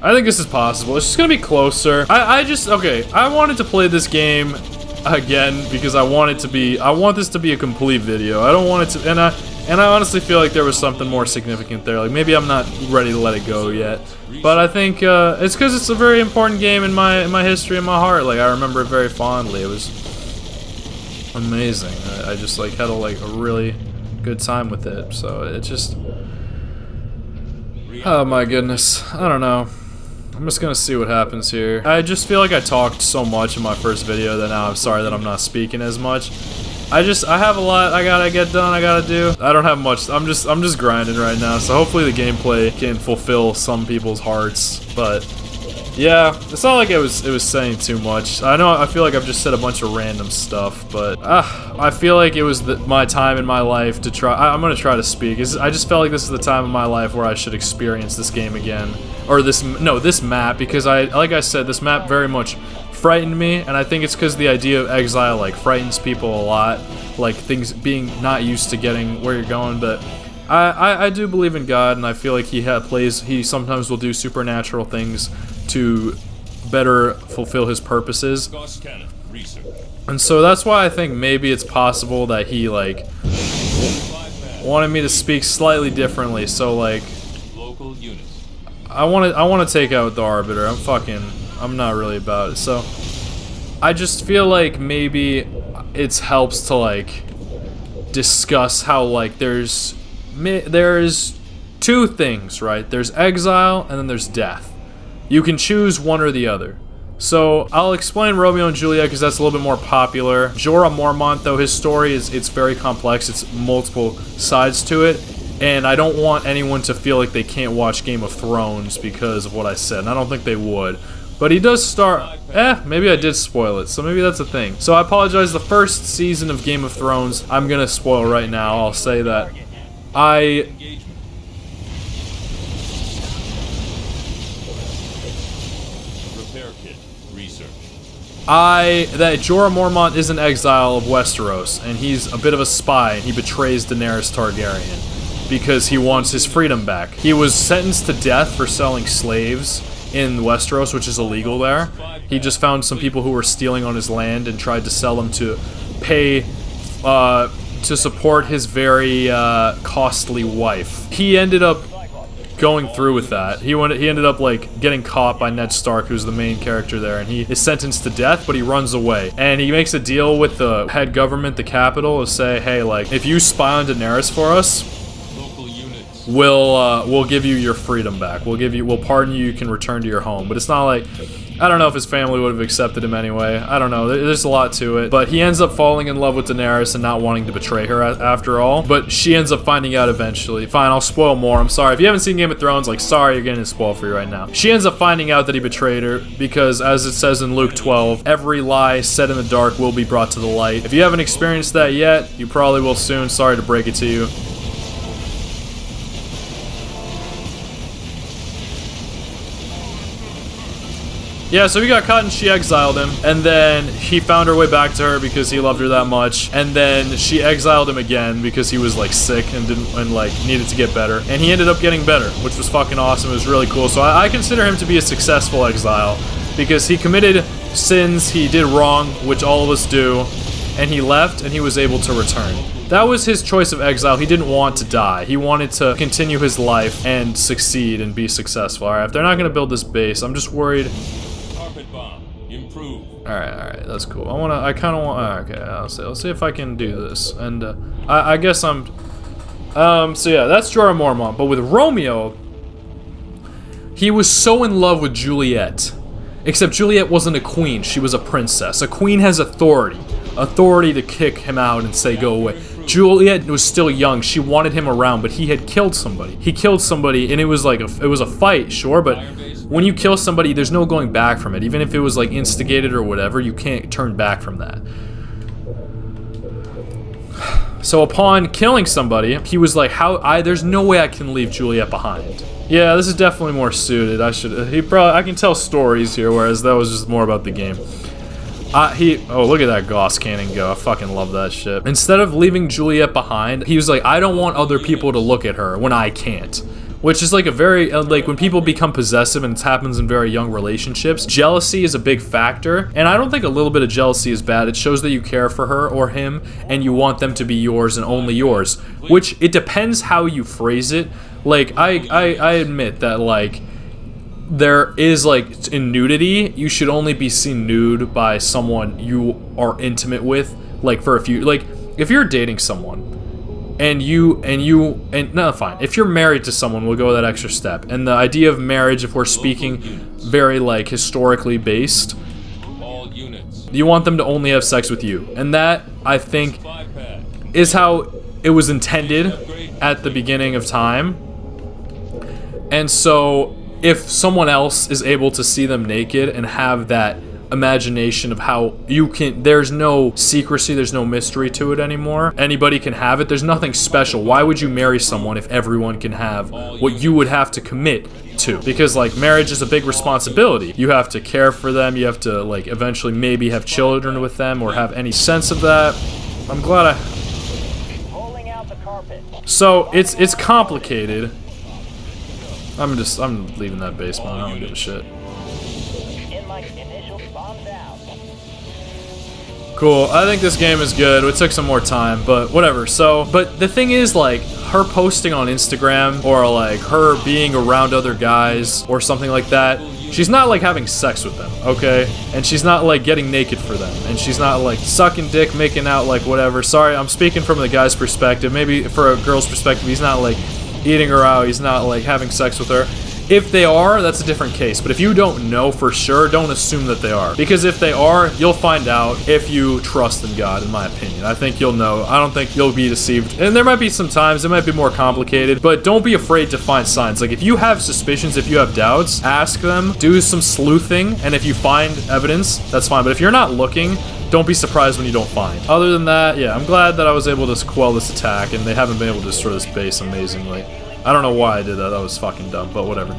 I think this is possible. It's just gonna be closer. Okay, I wanted to play this game again because I want this to be a complete video. I don't want it to, and I honestly feel like there was something more significant there. Like, maybe I'm not ready to let it go yet. But I think, it's because it's a very important game in my history and my heart. Like, I remember it very fondly. It was amazing. I just, like, had a really good time with it. So, it just... Oh my goodness. I don't know. I'm just gonna see what happens here. I just feel like I talked so much in my first video that now I'm sorry that I'm not speaking as much. I have a lot I gotta get done, I gotta do. I don't have much. I'm just grinding right now, so hopefully the gameplay can fulfill some people's hearts. But yeah, it's not like it was saying too much. I feel like I've just said a bunch of random stuff, but I feel like it was my time in my life to try. I'm gonna try to speak. I just felt like this is the time of my life where I should experience this game again, or this map, because like I said, this map very much frightened me, and I think it's because the idea of exile like frightens people a lot, like things being not used to getting where you're going. But I do believe in God, and I feel like he sometimes will do supernatural things to better fulfill his purposes. And so that's why I think maybe it's possible that he like wanted me to speak slightly differently. So like I want to take out the Arbiter. I'm not really about it. So I just feel like maybe it helps to like discuss how like there's two things, right? There's exile and then there's death. You can choose one or the other. So I'll explain Romeo and Juliet because that's a little bit more popular. Jorah Mormont, though, his story it's very complex. It's multiple sides to it. And I don't want anyone to feel like they can't watch Game of Thrones because of what I said. And I don't think they would. But he does start... maybe I did spoil it. So maybe that's a thing. So I apologize. The first season of Game of Thrones, I'm going to spoil right now. I'll say that. That Jorah Mormont is an exile of Westeros, and he's a bit of a spy, and he betrays Daenerys Targaryen because he wants his freedom back. He was sentenced to death for selling slaves in Westeros, which is illegal there. He just found some people who were stealing on his land and tried to sell them to pay, to support his very, costly wife. He ended up going through with that. He ended up like getting caught by Ned Stark, who's the main character there, and he is sentenced to death, but he runs away. And he makes a deal with the head government, the capital, to say, hey, like, if you spy on Daenerys for us, we'll give you your freedom back. We'll pardon you, you can return to your home. But it's not like, I don't know if his family would have accepted him anyway. I don't know, there's a lot to it. But he ends up falling in love with Daenerys and not wanting to betray her after all. But she ends up finding out eventually. Fine, I'll spoil more, I'm sorry. If you haven't seen Game of Thrones, like, sorry, you're getting a spoil for you right now. She ends up finding out that he betrayed her because, as it says in Luke 12, every lie said in the dark will be brought to the light. If you haven't experienced that yet, you probably will soon. Sorry to break it to you. Yeah, so he got caught and she exiled him, and then he found her way back to her because he loved her that much, and then she exiled him again because he was like sick and like needed to get better, and he ended up getting better, which was fucking awesome. It was really cool. So I consider him to be a successful exile because he committed sins, he did wrong, which all of us do, and he left and he was able to return. That was his choice of exile. He didn't want to die. He wanted to continue his life and succeed and be successful. Alright, if they're not gonna build this base, I'm just worried. Alright, that's cool. I kinda want, okay, let's see if I can do this. And, I guess so yeah, that's Jorah Mormont. But with Romeo, he was so in love with Juliet. Except Juliet wasn't a queen, she was a princess. A queen has authority. Authority to kick him out and say, go away. Juliet was still young, she wanted him around, but he had killed somebody. He killed somebody, and it was like, it was a fight, sure, but when you kill somebody, there's no going back from it. Even if it was like instigated or whatever, you can't turn back from that. So upon killing somebody, he was like, there's no way I can leave Juliet behind. Yeah, this is definitely more suited. I can tell stories here, whereas that was just more about the game. Oh, look at that Gauss cannon go. I fucking love that shit. Instead of leaving Juliet behind, he was like, I don't want other people to look at her when I can't. which is like a very, like when people become possessive and it happens in very young relationships, jealousy is a big factor. And I don't think a little bit of jealousy is bad. It shows that you care for her or him and you want them to be yours and only yours, which it depends how you phrase it. Like, I admit that, like, there is, like, in nudity, you should only be seen nude by someone you are intimate with, like, for a few, like, if you're dating someone, and no, fine, if you're married to someone, we'll go that extra step, and the idea of marriage, if we're speaking very, like, historically based, you want them to only have sex with you, and that, I think, is how it was intended at the beginning of time. And so if someone else is able to see them naked and have that imagination of how you can, there's no secrecy, there's no mystery to it anymore, anybody can have it, there's nothing special. Why would you marry someone if everyone can have what you would have to commit to? Because, like, marriage is a big responsibility. You have to care for them, you have to, like, eventually maybe have children with them or have any sense of that. I'm glad so it's complicated. I'm leaving that basement. I don't give a shit. Cool. I think this game is good. It took some more time, but whatever. So, but the thing is, like, her posting on Instagram or, like, her being around other guys or something like that, she's not, like, having sex with them, okay? And she's not, like, getting naked for them. And she's not, like, sucking dick, making out, like, whatever. Sorry, I'm speaking from the guy's perspective. Maybe for a girl's perspective, he's not, like, eating her out, he's not, like, having sex with her. If they are, that's a different case. But if you don't know for sure, don't assume that they are. Because if they are, you'll find out if you trust in God, in my opinion. I think you'll know. I don't think you'll be deceived. And there might be some times, it might be more complicated, but don't be afraid to find signs. Like, if you have suspicions, if you have doubts, ask them, do some sleuthing, and if you find evidence, that's fine. But if you're not looking, don't be surprised when you don't find. Other than that, yeah, I'm glad that I was able to quell this attack, and they haven't been able to destroy this base amazingly. I don't know why I did that. That was fucking dumb, but whatever.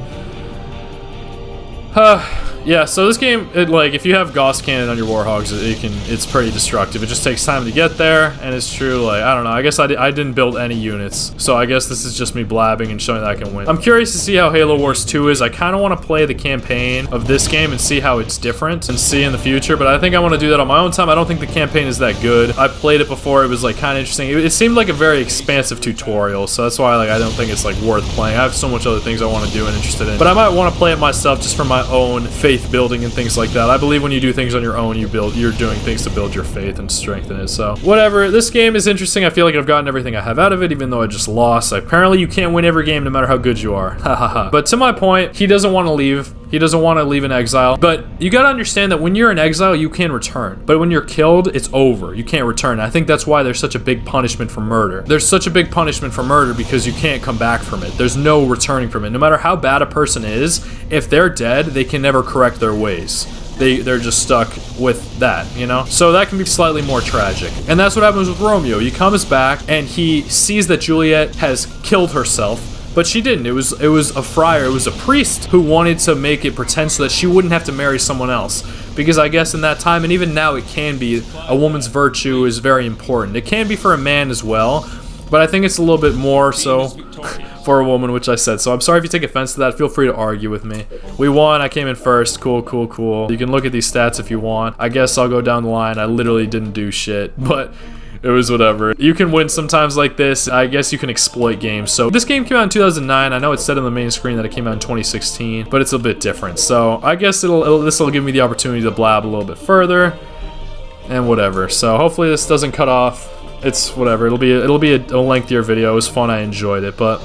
Yeah, so this game, like, if you have Gauss Cannon on your Warhogs, it's pretty destructive. It just takes time to get there, and it's true, like, I don't know, I guess I didn't build any units, so I guess this is just me blabbing and showing that I can win. I'm curious to see how Halo Wars 2 is. I kind of want to play the campaign of this game and see how it's different and see in the future, but I think I want to do that on my own time. I don't think the campaign is that good. I played it before, it was, like, kind of interesting. It seemed like a very expansive tutorial, so that's why, like, I don't think it's, like, worth playing. I have so much other things I want to do and interested in, but I might want to play it myself just for my own faith building and things like that. I believe when you do things on your own, you're doing things to build your faith and strengthen it. So whatever, this game is interesting. I feel like I've gotten everything I have out of it, even though I just lost. Apparently you can't win every game no matter how good you are. Hahaha. But to my point, he doesn't want to leave. He doesn't want to leave in exile. But you gotta understand that when you're in exile, you can return. But when you're killed, it's over. You can't return. I think that's why there's such a big punishment for murder. There's such a big punishment for murder because you can't come back from it. There's no returning from it. No matter how bad a person is, if they're dead, they can never correct their ways. They're just stuck with that, you know? So that can be slightly more tragic. And that's what happens with Romeo. He comes back and he sees that Juliet has killed herself. But she didn't. It was a friar, it was a priest who wanted to make it pretend so that she wouldn't have to marry someone else. Because I guess in that time, and even now it can be, a woman's virtue is very important. It can be for a man as well, but I think it's a little bit more so for a woman, which I said. So I'm sorry if you take offense to that. Feel free to argue with me. We won. I came in first. Cool, cool, cool. You can look at these stats if you want. I guess I'll go down the line. I literally didn't do shit, but it was whatever. You can win sometimes like this. I guess you can exploit games. So this game came out in 2009. I know it said on the main screen that it came out in 2016, but it's a bit different. So I guess this will give me the opportunity to blab a little bit further and whatever. So hopefully this doesn't cut off. It's whatever. It'll be a lengthier video. It was fun. I enjoyed it, but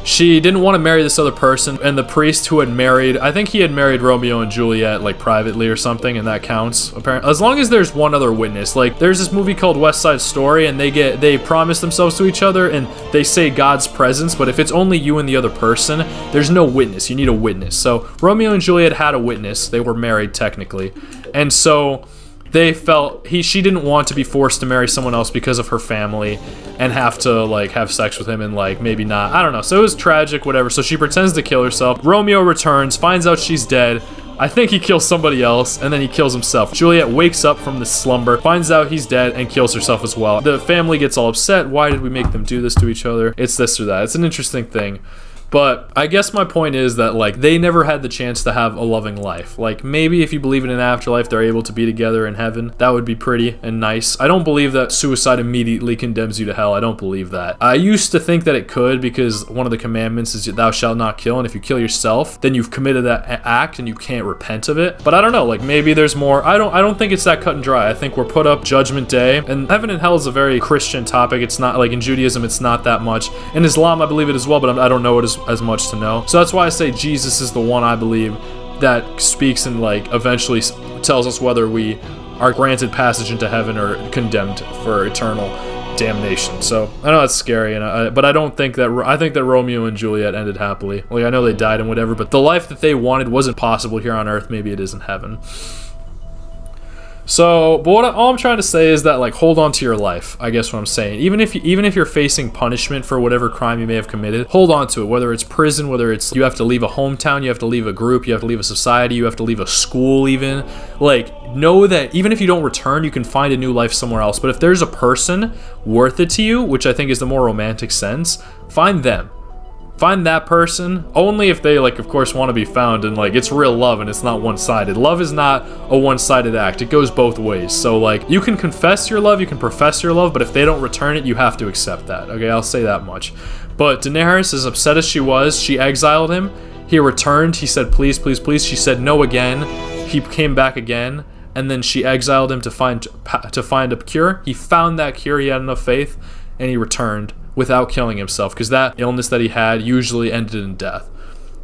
she didn't want to marry this other person, and the priest who had married, I think he had married Romeo and Juliet, like, privately or something, and that counts, apparently. As long as there's one other witness. Like, there's this movie called West Side Story, and they promise themselves to each other, and they say God's presence, but if it's only you and the other person, there's no witness. You need a witness. So, Romeo and Juliet had a witness. They were married, technically. And so they felt she didn't want to be forced to marry someone else because of her family and have to, like, have sex with him and, like, maybe not. I don't know. So it was tragic, whatever. So she pretends to kill herself. Romeo returns, finds out she's dead. I think he kills somebody else, and then he kills himself. Juliet wakes up from this slumber, finds out he's dead, and kills herself as well. The family gets all upset. Why did we make them do this to each other? It's this or that. It's an interesting thing. But I guess my point is that, like, they never had the chance to have a loving life. Like, maybe if you believe in an afterlife, they're able to be together in heaven. That would be pretty and nice. I don't believe that suicide immediately condemns you to hell. I don't believe that. I used to think that it could, because one of the commandments is thou shalt not kill, and if you kill yourself, then you've committed that act and you can't repent of it. But I don't know, like, maybe there's more. I don't think it's that cut and dry. I think we're put up Judgment Day, and heaven and hell is a very Christian topic. It's not like in Judaism, it's not that much. In Islam, I believe it as well, but I don't know it as much to know. So that's why I say Jesus is the one I believe that speaks and, like, eventually tells us whether we are granted passage into heaven or condemned for eternal damnation. So I know that's scary, but I don't think that. I think that Romeo and Juliet ended happily. Like, I know they died and whatever, but the life that they wanted wasn't possible here on Earth. Maybe it is in heaven. So, but all I'm trying to say is that, like, hold on to your life. I guess what I'm saying. Even if you're facing punishment for whatever crime you may have committed, hold on to it. Whether it's prison, whether it's you have to leave a hometown, you have to leave a group, you have to leave a society, you have to leave a school, even. Like, know that even if you don't return, you can find a new life somewhere else. But if there's a person worth it to you, which I think is the more romantic sense, find them. Find that person, only if they, like, of course, want to be found, and, like, it's real love and it's not one-sided. Love is not a one-sided act. It goes both ways. So, like, you can confess your love, you can profess your love, but if they don't return it, you have to accept that. Okay, I'll say that much. But Daenerys, as upset as she was, she exiled him. He returned. He said, please, please, please. She said no again. He came back again, and then she exiled him to find a cure. He found that cure. He had enough faith, and he returned without killing himself, because that illness that he had usually ended in death.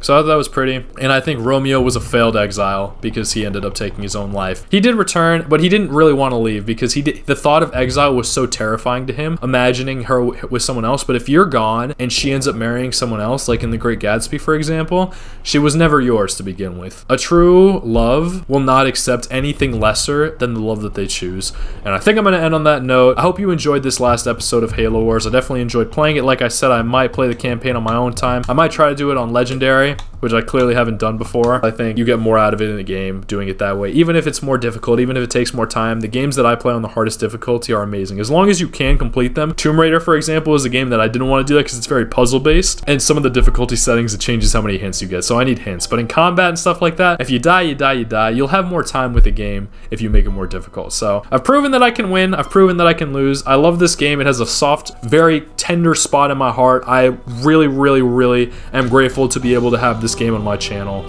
So I thought that was pretty. And I think Romeo was a failed exile because he ended up taking his own life. He did return, but he didn't really want to leave because the thought of exile was so terrifying to him, imagining her with someone else. But if you're gone and she ends up marrying someone else, like in The Great Gatsby, for example, she was never yours to begin with. A true love will not accept anything lesser than the love that they choose. And I think I'm going to end on that note. I hope you enjoyed this last episode of Halo Wars. I definitely enjoyed playing it. Like I said, I might play the campaign on my own time. I might try to do it on Legendary, which I clearly haven't done before. I think you get more out of it in a game doing it that way. Even if it's more difficult, even if it takes more time, the games that I play on the hardest difficulty are amazing. As long as you can complete them. Tomb Raider, for example, is a game that I didn't want to do that because it's very puzzle-based, and some of the difficulty settings, it changes how many hints you get, so I need hints. But in combat and stuff like that, if you die, you die, you die. You'll have more time with the game if you make it more difficult. So I've proven that I can win. I've proven that I can lose. I love this game. It has a soft, very tender spot in my heart. I really, really, really am grateful to be able to have this game on my channel.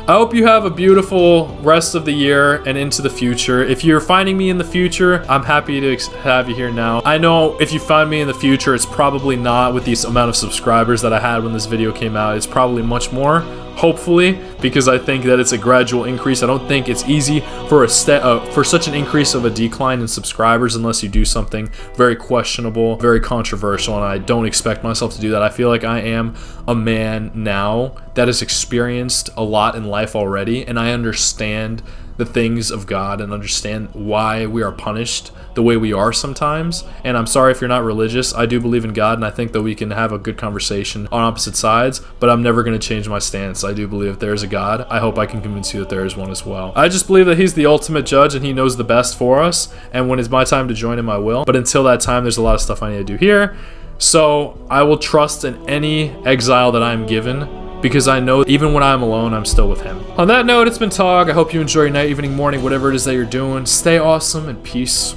I hope you have a beautiful rest of the year and into the future. If you're finding me in the future, I'm happy to have you here now. I know if you find me in the future, it's probably not with this amount of subscribers that I had when this video came out. It's probably much more, hopefully, because I think that it's a gradual increase. I don't think it's easy for for such an increase of a decline in subscribers unless you do something very questionable, very controversial, and I don't expect myself to do that. I feel like I am a man now that has experienced a lot in life already, and I understand the things of God and understand why we are punished the way we are sometimes. And I'm sorry if you're not religious. I do believe in God, and I think that we can have a good conversation on opposite sides, but I'm never going to change my stance. I do believe that there is a God. I hope I can convince you that there is one as well. I just believe that he's the ultimate judge and he knows the best for us, and when it's my time to join him, I will. But until that time, there's a lot of stuff I need to do here. So I will trust in any exile that I'm given, because I know even when I'm alone, I'm still with him. On that note, it's been Tog. I hope you enjoy your night, evening, morning, whatever it is that you're doing. Stay awesome and peace.